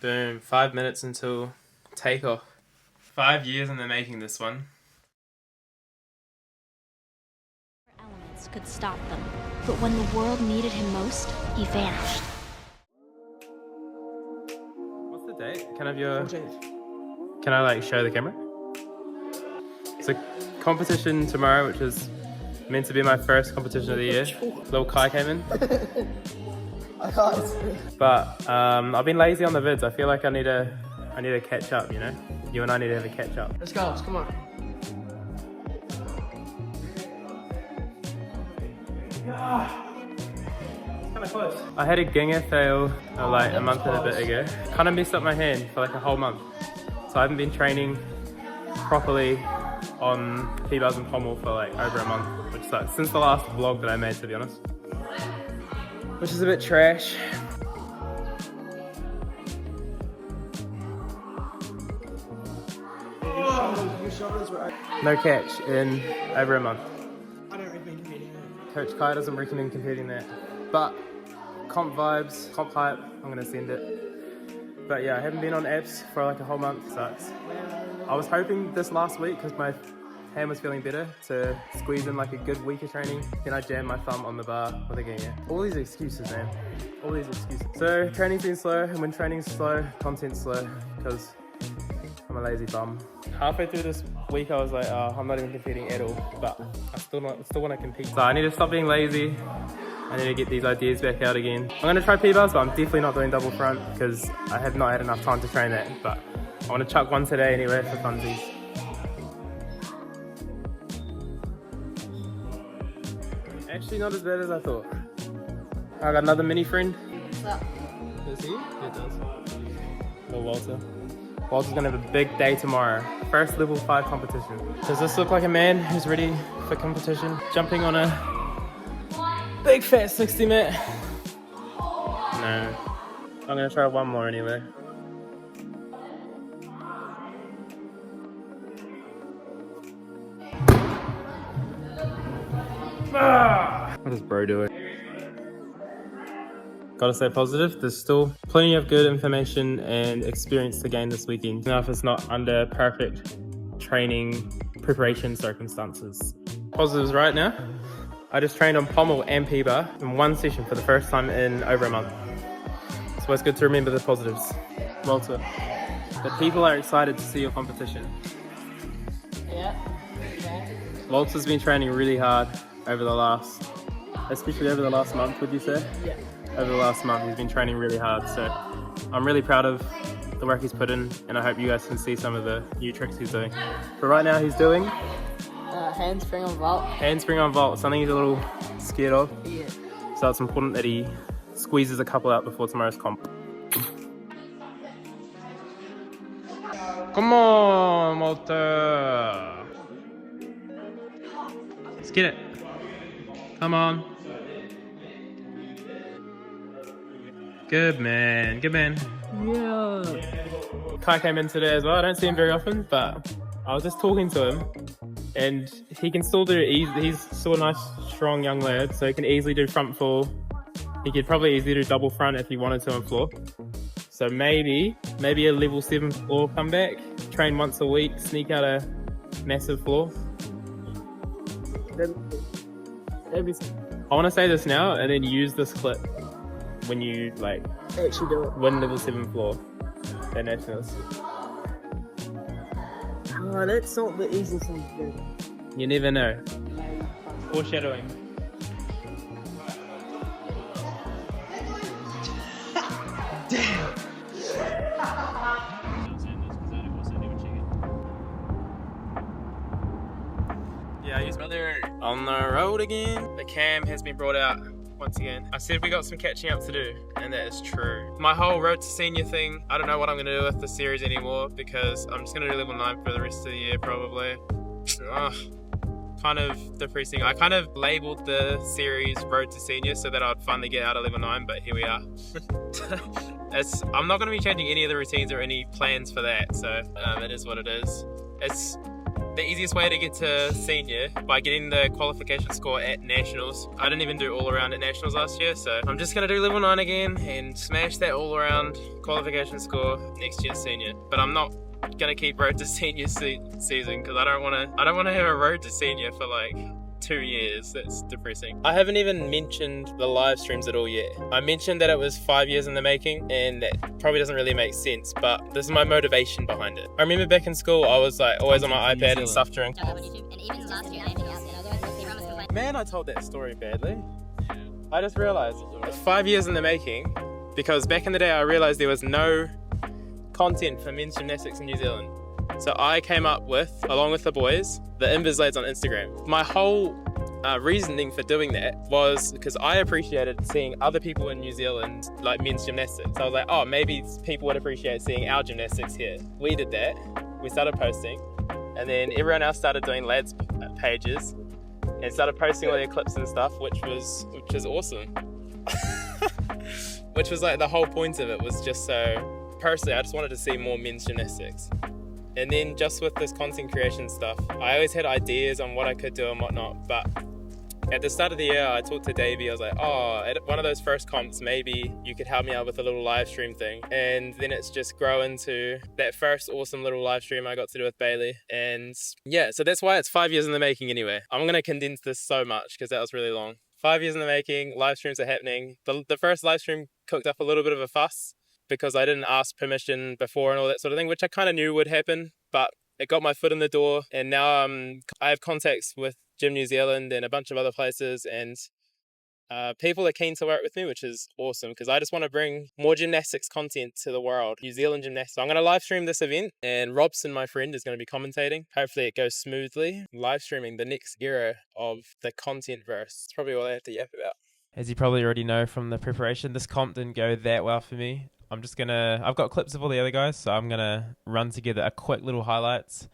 Boom, 5 minutes until takeoff. 5 years in the making, this one. Elements could stop them, but when the world needed him most, he vanished. What's the date? Can I have your... Can I like show the camera? It's a competition tomorrow, which is meant to be my first competition of the year. Little Kai came in. I can't. But I've been lazy on the vids. I feel like I need to catch up, you know? You and I need to have a catch up. Let's go, come on. It's kind of close. I had a ginger fail like a month and a bit ago. Kind of messed up my hand for like a whole month. So I haven't been training properly on P-bars and pommel for like over a month, which sucks. Since the last vlog that I made, to be honest. Which is a bit trash. No catch in over a month. I don't recommend competing that. Coach Kai doesn't recommend competing that. But comp vibes, comp hype, I'm gonna send it. But yeah, I haven't been on apps for like a whole month, sucks. I was hoping this last week, because my hand was feeling better, to squeeze in like a good week of training. Then I jammed my thumb on the bar with a ginger. All these excuses, man. All these excuses. So training's been slow, and when training's slow, content's slow, because I'm a lazy bum. Halfway through this week, I was like, oh, I'm not even competing at all, but I still want to compete. So I need to stop being lazy. I need to get these ideas back out again. I'm gonna try P-bars, but I'm definitely not doing double front because I have not had enough time to train that. But I want to chuck one today anyway for funsies. Actually, not as bad as I thought. I got another mini friend. What's up? Does he? It does. Little Walter. Walter's gonna have a big day tomorrow. First level 5 competition. Does this look like a man who's ready for competition? Jumping on a big fat 60 mat. No. I'm gonna try one more anyway. What is bro doing? Gotta stay positive. There's still plenty of good information and experience to gain this weekend. Now if it's not under perfect training preparation circumstances. Positives right now. I just trained on pommel and P-bar in one session for the first time in over a month. So it's good to remember the positives. Walter, the people are excited to see your competition. Yeah. Okay. Walter's been training really hard over the last, especially over the last month, would you say? Yeah. Over the last month, he's been training really hard. So I'm really proud of the work he's put in, and I hope you guys can see some of the new tricks he's doing. But right now he's doing handspring on vault. Handspring on vault, something he's a little scared of. Yeah. So it's important that he squeezes a couple out before tomorrow's comp. Come on, Walter. Let's get it. Come on. Good man, good man. Yeah. Kai came in today as well. I don't see him very often, but I was just talking to him, and he can still do it easy. He's still a nice, strong young lad, so he can easily do front floor. He could probably easily do double front if he wanted to on floor. So maybe a level 7 floor comeback, train once a week, sneak out a massive floor. I want to say this now and then use this clip when you like Actually do it. win level 7 floor at nationals. Oh, that's not the easiest thing to do. You never know. Foreshadowing. Damn. Yeah, he's brother on the road again. The cam has been brought out once again. I said we got some catching up to do, and that is true. My whole road to senior thing, I don't know what I'm gonna do with the series anymore because I'm just gonna do level 9 for the rest of the year probably. Ugh, kind of depressing. I kind of labeled the series Road to Senior so that I'd finally get out of level 9, but here we are. I'm not gonna be changing any of the routines or any plans for that, so it is what it is. the easiest way to get to senior by getting the qualification score at nationals. I didn't even do all around at nationals last year, so I'm just gonna do level 9 again and smash that all around qualification score next year's senior. But I'm not gonna keep road to senior season because I don't want to have a road to senior for like 2 years. That's depressing. I haven't even mentioned the live streams at all yet. I mentioned that it was 5 years in the making, and that probably doesn't really make sense, but this is my motivation behind it. I remember back in school, I was like always on my iPad and stuff during. Man, I told that story badly. I just realized it's 5 years in the making because back in the day I realized there was no content for men's gymnastics in New Zealand. So I came up with, along with the boys, the Invis Lads on Instagram. My whole reasoning for doing that was because I appreciated seeing other people in New Zealand, like men's gymnastics. So I was like, oh, maybe people would appreciate seeing our gymnastics here. We did that. We started posting, and then everyone else started doing lads pages and started posting all their clips and stuff, which was awesome. Which was like the whole point of it was just so, personally, I just wanted to see more men's gymnastics. And then just with this content creation stuff, I always had ideas on what I could do and whatnot, but at the start of the year, I talked to Davey. I was like, oh, at one of those first comps, maybe you could help me out with a little live stream thing. And then it's just grown into that first awesome little live stream I got to do with Bailey. And yeah, so that's why it's 5 years in the making anyway. I'm going to condense this so much because that was really long. 5 years in the making, live streams are happening. The first live stream cooked up a little bit of a fuss because I didn't ask permission before and all that sort of thing, which I kind of knew would happen, but it got my foot in the door. And now I have contacts with Gym New Zealand and a bunch of other places, and people are keen to work with me, which is awesome because I just want to bring more gymnastics content to the world, New Zealand gymnastics. So I'm going to live stream this event, and Robson, my friend, is going to be commentating. Hopefully it goes smoothly. Live streaming the next era of the content verse. That's probably all I have to yap about. As you probably already know from the preparation, this comp didn't go that well for me. I've got clips of all the other guys, so I'm going to run together a quick little highlights.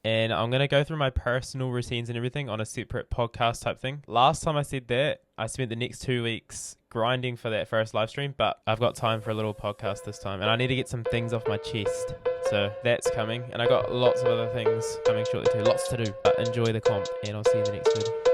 And I'm going to go through my personal routines and everything on a separate podcast type thing. Last time I said that, I spent the next 2 weeks grinding for that first live stream, but I've got time for a little podcast this time. And I need to get some things off my chest. So that's coming. And I got lots of other things coming shortly too. Lots to do. But enjoy the comp, and I'll see you in the next video.